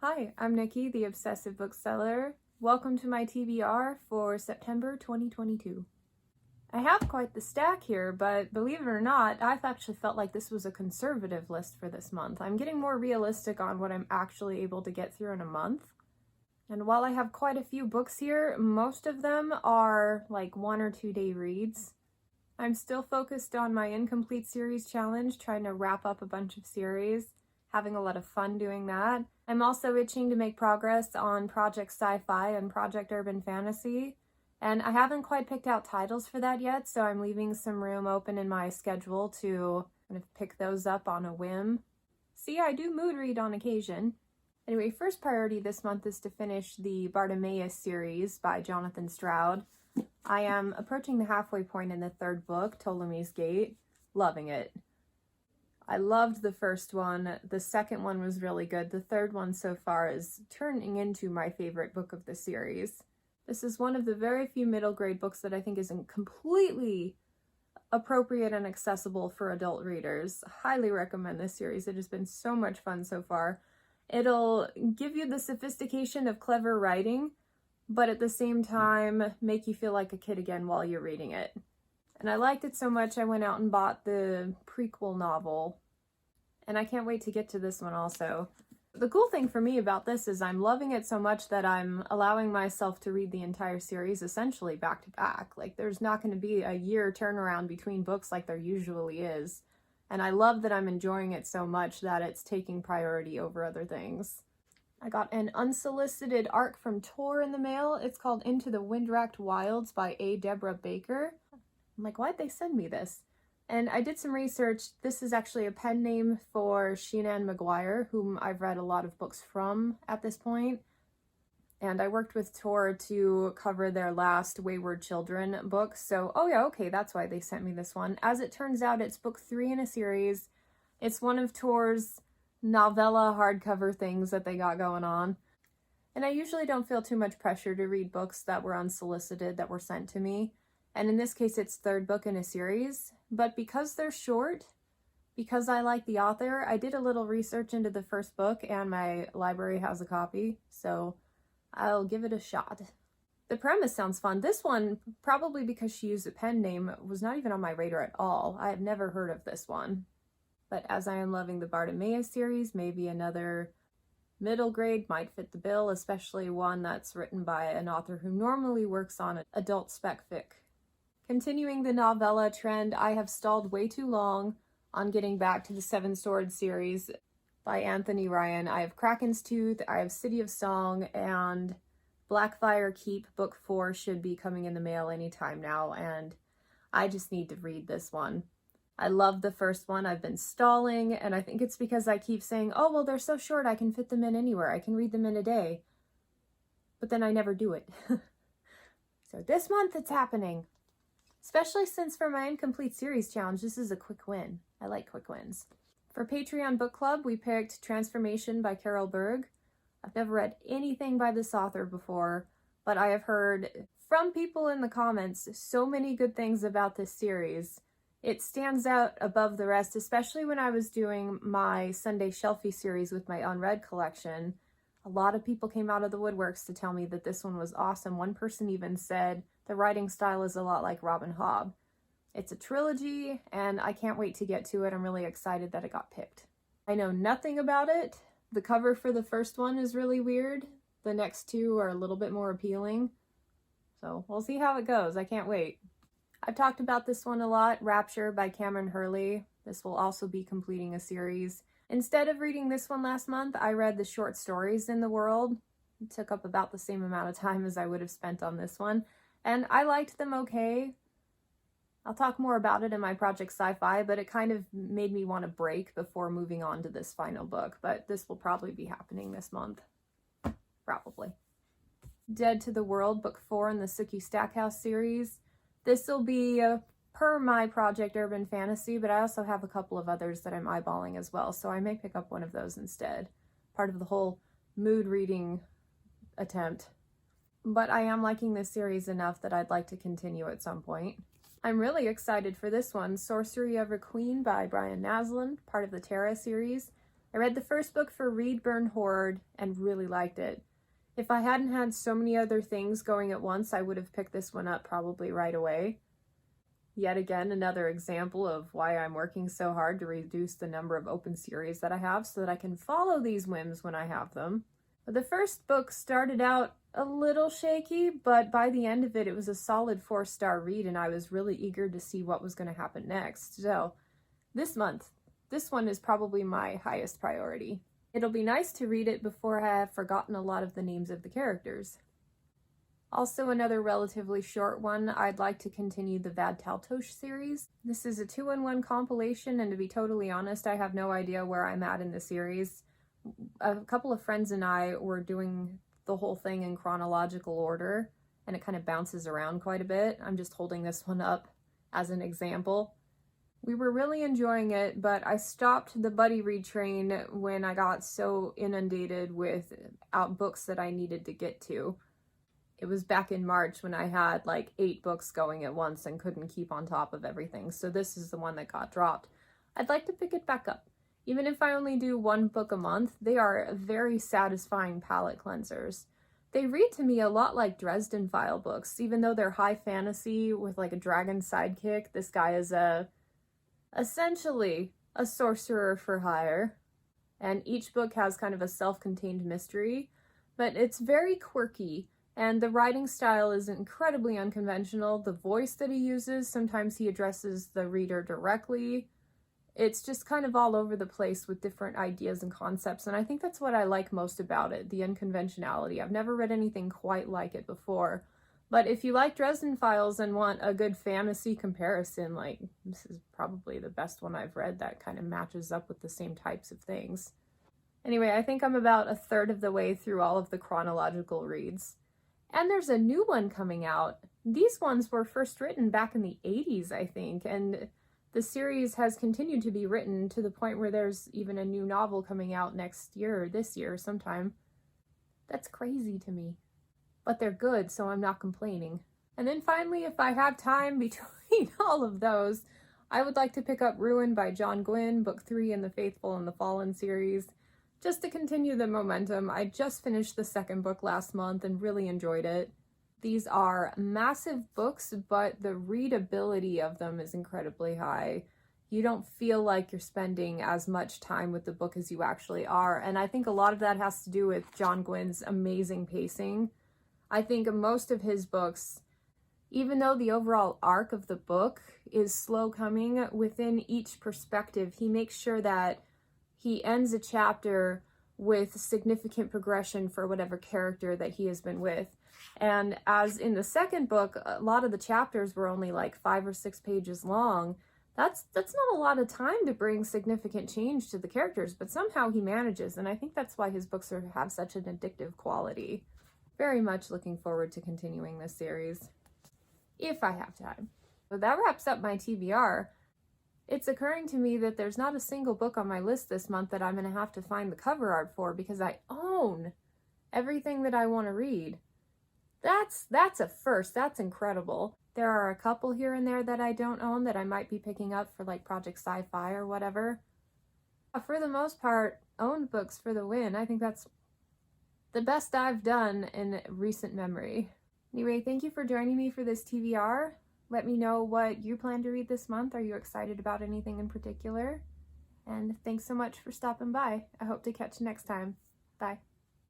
Hi, I'm Nikki, the Obsessive Bookseller. Welcome to my TBR for September 2022. I have quite the stack here, but believe it or not, I've actually felt like this was a conservative list for this month. I'm getting more realistic on what I'm actually able to get through in a month. And while I have quite a few books here, most of them are like 1 or 2 day reads. I'm still focused on my incomplete series challenge, trying to wrap up a bunch of series. Having a lot of fun doing that. I'm also itching to make progress on Project Sci-Fi and Project Urban Fantasy, and I haven't quite picked out titles for that yet, so I'm leaving some room open in my schedule to kind of pick those up on a whim. See, I do mood read on occasion. Anyway, first priority this month is to finish the Bartimaeus series by Jonathan Stroud. I am approaching the halfway point in the third book, Ptolemy's Gate. Loving it. I loved the first one. The second one was really good. The third one so far is turning into my favorite book of the series. This is one of the very few middle grade books that I think isn't completely appropriate and accessible for adult readers. Highly recommend this series. It has been so much fun so far. It'll give you the sophistication of clever writing, but at the same time make you feel like a kid again while you're reading it. And I liked it so much I went out and bought the prequel novel. And I can't wait to get to this one also. The cool thing for me about this is I'm loving it so much that I'm allowing myself to read the entire series essentially back to back. Like there's not going to be a year turnaround between books like there usually is. And I love that I'm enjoying it so much that it's taking priority over other things. I got an unsolicited ARC from Tor in the mail. It's called Into the Wind-Racked Wilds by A. Deborah Baker. I'm like, why'd they send me this? And I did some research. This is actually a pen name for Sheenan McGuire, whom I've read a lot of books from at this point. And I worked with Tor to cover their last Wayward Children book. So, oh yeah, okay, that's why they sent me this one. As it turns out, it's book 3 in a series. It's one of Tor's novella hardcover things that they got going on. And I usually don't feel too much pressure to read books that were unsolicited, that were sent to me. And in this case, it's third book in a series. But because they're short, because I like the author, I did a little research into the first book and my library has a copy, so I'll give it a shot. The premise sounds fun. This one, probably because she used a pen name, was not even on my radar at all. I have never heard of this one. But as I am loving the Bartimaeus series, maybe another middle grade might fit the bill, especially one that's written by an author who normally works on adult spec fic. Continuing the novella trend, I have stalled way too long on getting back to the Seven Swords series by Anthony Ryan. I have Kraken's Tooth, I have City of Song, and Blackfire Keep book 4 should be coming in the mail anytime now, and I just need to read this one. I love the first one. I've been stalling, and I think it's because I keep saying, oh, well, they're so short, I can fit them in anywhere. I can read them in a day. But then I never do it. So this month it's happening. Especially since for my incomplete series challenge, this is a quick win. I like quick wins. For Patreon Book Club, we picked Transformation by Carol Berg. I've never read anything by this author before, but I have heard from people in the comments so many good things about this series. It stands out above the rest, especially when I was doing my Sunday Shelfie series with my unread collection. A lot of people came out of the woodworks to tell me that this one was awesome. One person even said the writing style is a lot like Robin Hobb. It's a trilogy, and I can't wait to get to it. I'm really excited that it got picked. I know nothing about it. The cover for the first one is really weird. The next two are a little bit more appealing. So we'll see how it goes. I can't wait. I've talked about this one a lot, Rapture by Cameron Hurley. This will also be completing a series. Instead of reading this one last month, I read the short stories in the world. It took up about the same amount of time as I would have spent on this one, and I liked them okay. I'll talk more about it in my Project Sci-Fi, but it kind of made me want to break before moving on to this final book, but this will probably be happening this month. Probably. Dead to the World, book 4 in the Sookie Stackhouse series. This will be per my Project Urban Fantasy, but I also have a couple of others that I'm eyeballing as well, so I may pick up one of those instead. Part of the whole mood reading attempt. But I am liking this series enough that I'd like to continue at some point. I'm really excited for this one, Sorcery of a Queen by Brian Naslund, part of the Terra series. I read the first book for Read, Burn, Hoard and really liked it. If I hadn't had so many other things going at once, I would have picked this one up probably right away. Yet again, another example of why I'm working so hard to reduce the number of open series that I have so that I can follow these whims when I have them. But the first book started out a little shaky, but by the end of it, it was a solid 4-star read, and I was really eager to see what was going to happen next. So this month, this one is probably my highest priority. It'll be nice to read it before I have forgotten a lot of the names of the characters. Also, another relatively short one, I'd like to continue the Vad Taltosh series. This is a 2-in-1 compilation, and to be totally honest, I have no idea where I'm at in the series. A couple of friends and I were doing the whole thing in chronological order, and it kind of bounces around quite a bit. I'm just holding this one up as an example. We were really enjoying it, but I stopped the buddy read train when I got so inundated with books that I needed to get to. It was back in March when I had like 8 books going at once and couldn't keep on top of everything, so this is the one that got dropped. I'd like to pick it back up. Even if I only do 1 book a month, they are very satisfying palate cleansers. They read to me a lot like Dresden File books, even though they're high fantasy with like a dragon sidekick. This guy is essentially a sorcerer for hire, and each book has kind of a self-contained mystery, but it's very quirky. And the writing style is incredibly unconventional. The voice that he uses, sometimes he addresses the reader directly. It's just kind of all over the place with different ideas and concepts, and I think that's what I like most about it, the unconventionality. I've never read anything quite like it before. But if you like Dresden Files and want a good fantasy comparison, like, this is probably the best one I've read that kind of matches up with the same types of things. Anyway, I think I'm about 1/3 of the way through all of the chronological reads. And there's a new one coming out. These ones were first written back in the 80s, I think, and the series has continued to be written to the point where there's even a new novel coming out next year or this year sometime. That's crazy to me. But they're good, so I'm not complaining. And then finally, if I have time between all of those, I would like to pick up Ruin by John Gwynne, book 3 in the Faithful and the Fallen series, just to continue the momentum. I just finished the 2nd book last month and really enjoyed it. These are massive books, but the readability of them is incredibly high. You don't feel like you're spending as much time with the book as you actually are, and I think a lot of that has to do with John Gwynne's amazing pacing. I think most of his books, even though the overall arc of the book is slow coming, within each perspective, he makes sure that he ends a chapter with significant progression for whatever character that he has been with. And as in the 2nd book, a lot of the chapters were only like 5 or 6 pages long. That's not a lot of time to bring significant change to the characters, but somehow he manages, and I think that's why his books have such an addictive quality. Very much looking forward to continuing this series, if I have time. So that wraps up my TBR. It's occurring to me that there's not a single book on my list this month that I'm going to have to find the cover art for because I own everything that I want to read. That's a first. That's incredible. There are a couple here and there that I don't own that I might be picking up for like Project Sci-Fi or whatever. For the most part, owned books for the win. I think that's the best I've done in recent memory. Anyway, thank you for joining me for this TBR. Let me know what you plan to read this month. Are you excited about anything in particular? And thanks so much for stopping by. I hope to catch you next time. Bye.